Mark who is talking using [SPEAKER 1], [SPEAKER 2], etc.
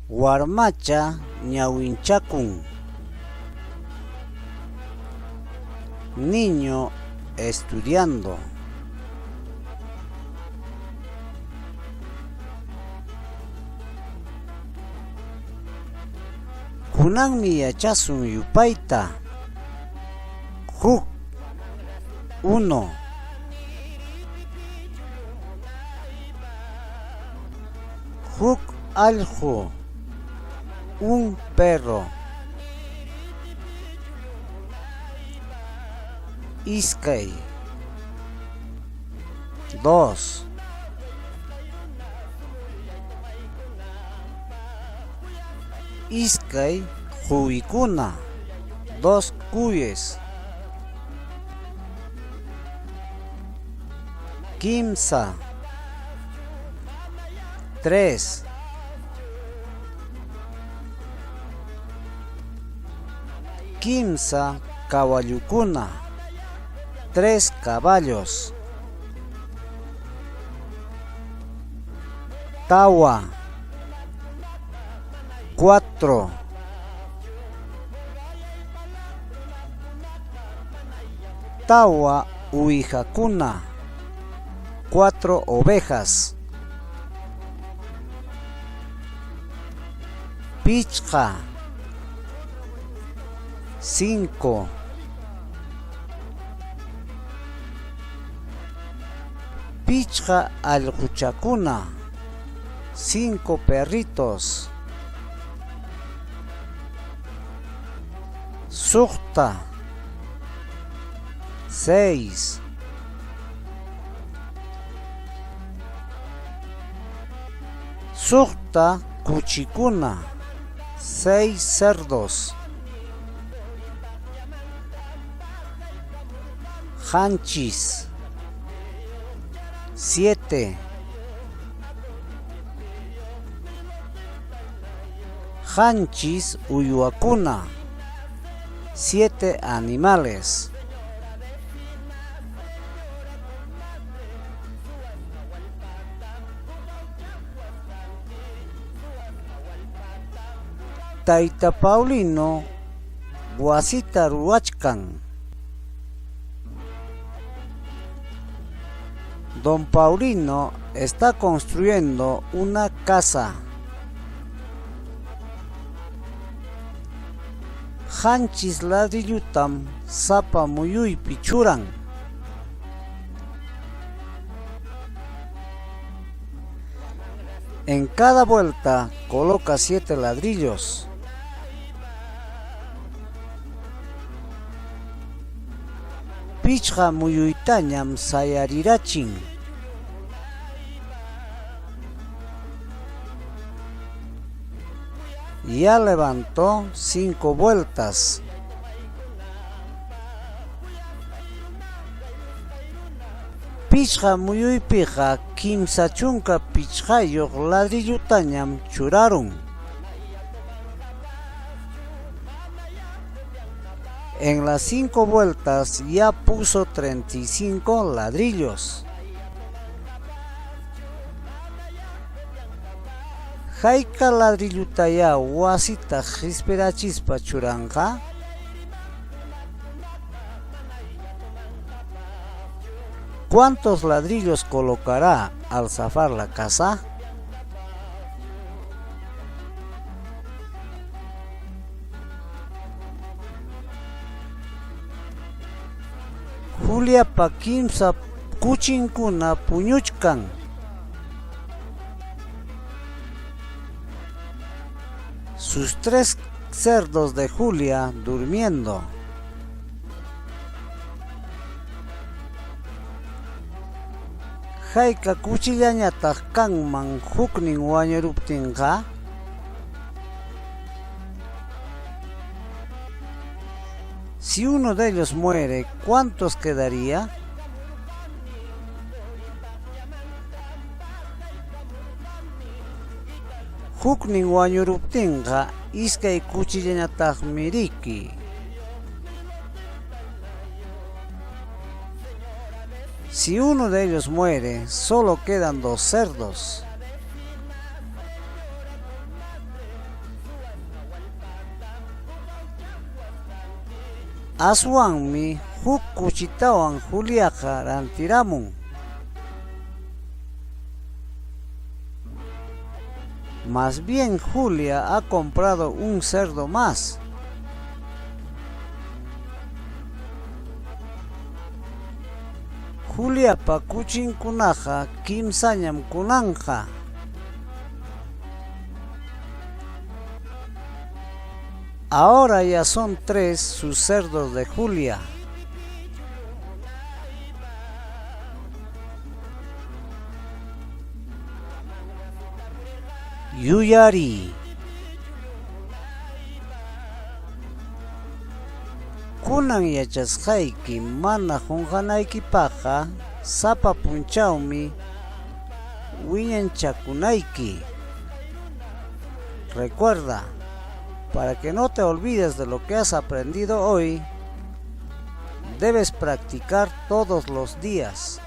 [SPEAKER 1] Warmacha ñawinchakun. Niño estudiando. Kunanmi yachasun yupayta. Huk 1. Huk allqu, un perro. Iskay 2. Iskay quwikuna, 2 cuyes. Kimsa 3. Kimsa kawallukuna, 3 caballos. Tawa 4. Tawa uwijakuna, 4 ovejas. Pichqa 5. Pichqa allquchakuna, 5 perritos. Suqta 6. Suqta kuchikuna, 6 cerdos. Hanchis 7. Hanchis uywakuna, 7 animales. Tayta Paulino wasita ruwachkan. Don Paulino está construyendo una casa. Hanchis ladrillutam sapa muyuypi churan. En cada vuelta coloca 7 ladrillos. Pichqa muyuytañam sayarirachin. Ya levantó 5 vueltas. Pichqa muyuypiqa kimsa chunka pichqayuq ladrillutañam churarun. En las 5 vueltas ya puso 35 ladrillos. Hayka ladrillutaya wasita qisperachispa churanqa. ¿Cuántos ladrillos colocará al zafar la casa? Juliapa kimsa kuchinkuna puñuchkan. Sus 3 cerdos de Julia durmiendo. Hayka kuchillañataq kanman huknin wañuruptinqa. Si uno de ellos muere, ¿cuántos quedaría? Huknin wañuruptinqa iskay kuchillañataqmi riki. Si uno de ellos muere, solo quedan 2 cerdos. Aswanmi huk kuchitawan Juliaqa rantiramun. Más bien Julia ha comprado un cerdo más. Juliapa kuchinkunaqa kimsañam kunanqa. Ahora ya son 3 sus cerdos de Julia. Yuyari. Kunan yachasqayki mana qunqanaykipaqa sapa punchawmi wiñanchakunayki. Recuerda, para que no te olvides de lo que has aprendido hoy, debes practicar todos los días.